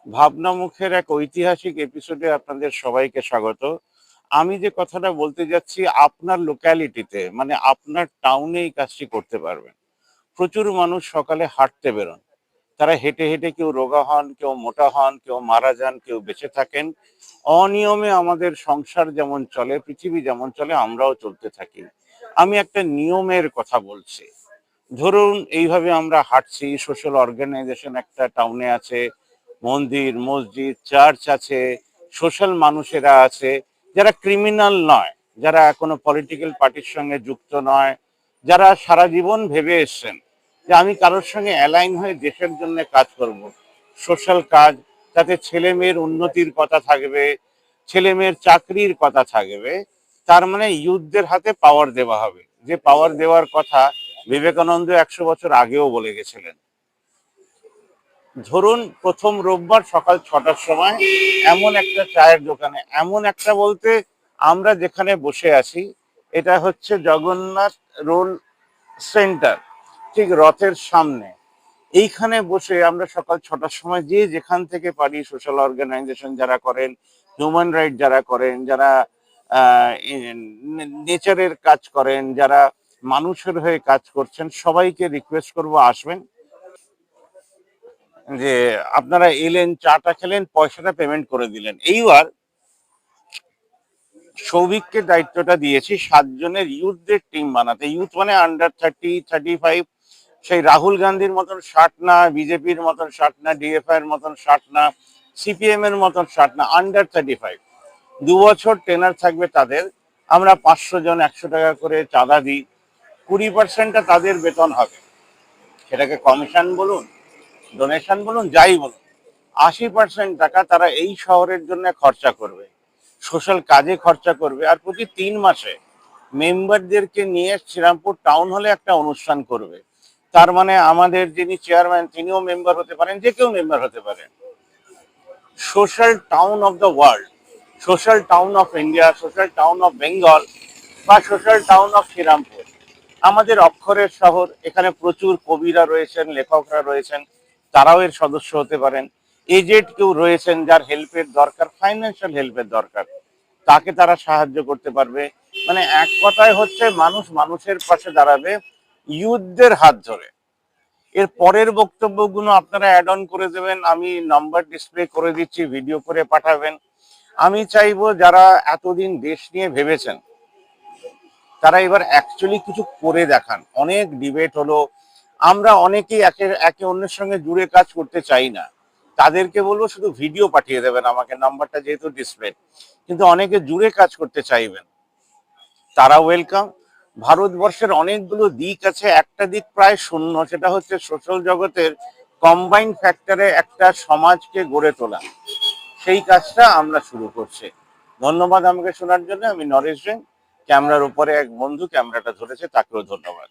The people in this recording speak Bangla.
ভাবনা মুখের এক ঐতিহাসিক এপিসোডে আপনাদের সবাইকে স্বাগত। আমি যে কথাটা বলতে যাচ্ছি আপনার লোক্যালিটিতে মানে আপনার টাউনে এই কাজটি করতে পারবেন। প্রচুর মানুষ সকালে হাঁটতে বেরোন, তারা হেঁটে হেঁটে কেউ রোগা হন, কেউ মোটা হন, কেউ মারা যান, কেউ বেঁচে থাকেন। অনিয়মে আমাদের সংসার যেমন চলে, পৃথিবী যেমন চলে, আমরাও চলতে থাকি। আমি একটা নিয়মের কথা বলছি। ধরুন এইভাবে আমরা হাঁটছি, সোশ্যাল অর্গানাইজেশন একটা টাউনে আছে, মন্দির মসজিদ চার্চ আছে, সোশ্যাল মানুষেরা আছে, যারা ক্রিমিনাল নয়, যারা কোনো পলিটিক্যাল পার্টির সঙ্গে যুক্ত নয়, যারা সারা জীবন ভেবে এসছেন যে আমি কারোর সঙ্গে অ্যালাইন হয়ে দেশের জন্য কাজ করব। সোশ্যাল কাজ, তাতে ছেলে মেয়ের উন্নতির কথা থাকবে, ছেলে মেয়ের চাকরির কথা থাকবে। তার মানে ইউথদের হাতে পাওয়ার দেওয়া হবে, যে পাওয়ার দেওয়ার কথা বিবেকানন্দ 100 বছর আগেও বলে গেছিলেন। ধরুন প্রথম রোববার সকাল 6টার সময় এমন একটা চায়ের দোকানে, এমন একটা বলতে আমরা যেখানে বসে আছি এটা হচ্ছে জগন্নাথ রোল সেন্টার, ঠিক রথের সামনে। এইখানে বসে আমরা সকাল 6টার সময় যে যেখান থেকে পারি, সোশ্যাল অর্গানাইজেশন যারা করেন, হিউম্যান রাইট যারা করেন, যারা নেচারের কাজ করেন, যারা মানুষের হয়ে কাজ করছেন, সবাইকে রিকোয়েস্ট করব আসবেন। যে আপনারা এলেন, চাটা খেলেন, পয়সাটা পেমেন্ট করে দিলেন। এইবার সৌভিককে দায়িত্বটা দিয়েছি 7 জনের ইউথদের টিম বানাতে। ইউথ মানে আন্ডার 30, 35। সেই রাহুল গান্ধীর মতন শার্ট না, বিজেপির মতন শার্ট না, ডিএফআই এর মতন শার্ট না, সিপিএম এর মতন শার্ট না, আন্ডার 35। 2 বছর ট্রেনার থাকবে তাদের। আমরা 500 জন 100 টাকা করে চাঁদা দিই। 20%টা তাদের বেতন হবে। সেটাকে কমিশন বলুন, ডোনেশন বলুন, যাই বলুন, 80% টাকা তারা এই শহরের জন্য খরচা করবে, সোশ্যাল কাজে খরচা করবে। আর প্রতি 3 মাসে মেম্বারদেরকে নিয়ে শ্রীরামপুর টাউন হলে একটা অনুষ্ঠান করবে। তার মানে আমাদের যিনি চেয়ারম্যান তিনিও মেম্বার হতে পারেন, যে কেউ মেম্বার হতে পারেন। Social town of the world, social town of India, social town of Bengal বা সোশ্যাল টাউন অফ শ্রীরামপুর। আমাদের অক্ষরের শহর, এখানে প্রচুর কবিরা রয়েছেন, লেখকরা রয়েছেন, তারাও এর সদস্য হতে পারেন। এজেড কেউ রয়েছেন যার হেল্পের দরকার, ফাইন্যান্সিয়াল হেল্পের দরকার, তাকে তারা সাহায্য করতে পারবে। মানে এক কথায় হচ্ছে মানুষ মানুষের পাশে দাঁড়াবে ইউথদের হাত ধরে। এর পরের বক্তব্যগুলো আপনারা অ্যাড অন করে দেবেন, আমি নাম্বার ডিসপ্লে করে দিচ্ছি, ভিডিও করে পাঠাবেন। আমি চাইবো যারা এতদিন দেশ নিয়ে ভেবেছেন তারা এবার অ্যাকচুয়ালি কিছু করে দেখান। অনেক ডিবেট হলো, আমরা অনেকেই একে একে অন্যের সঙ্গে জুড়ে কাজ করতে চাই না। তাদেরকে বলবো শুধু ভিডিও পাঠিয়ে দেবেন আমাকে, নাম্বারটা যেহেতু ডিসপ্লে। কিন্তু অনেকে জুড়ে কাজ করতে চাইবেন, তারা ওয়েলকাম। ভারতবর্ষের অনেকগুলো দিক আছে, একটা দিক প্রায় শূন্য, সেটা হচ্ছে সোশ্যাল জগতের কম্বাইন্ড ফ্যাক্টরে একটা সমাজকে গড়ে তোলা। সেই কাজটা আমরা শুরু করছি। ধন্যবাদ আমাকে শোনার জন্য। আমি নরেশ জৈন, ক্যামেরার উপরে এক বন্ধু ক্যামেরাটা ধরেছে, তাকেও ধন্যবাদ।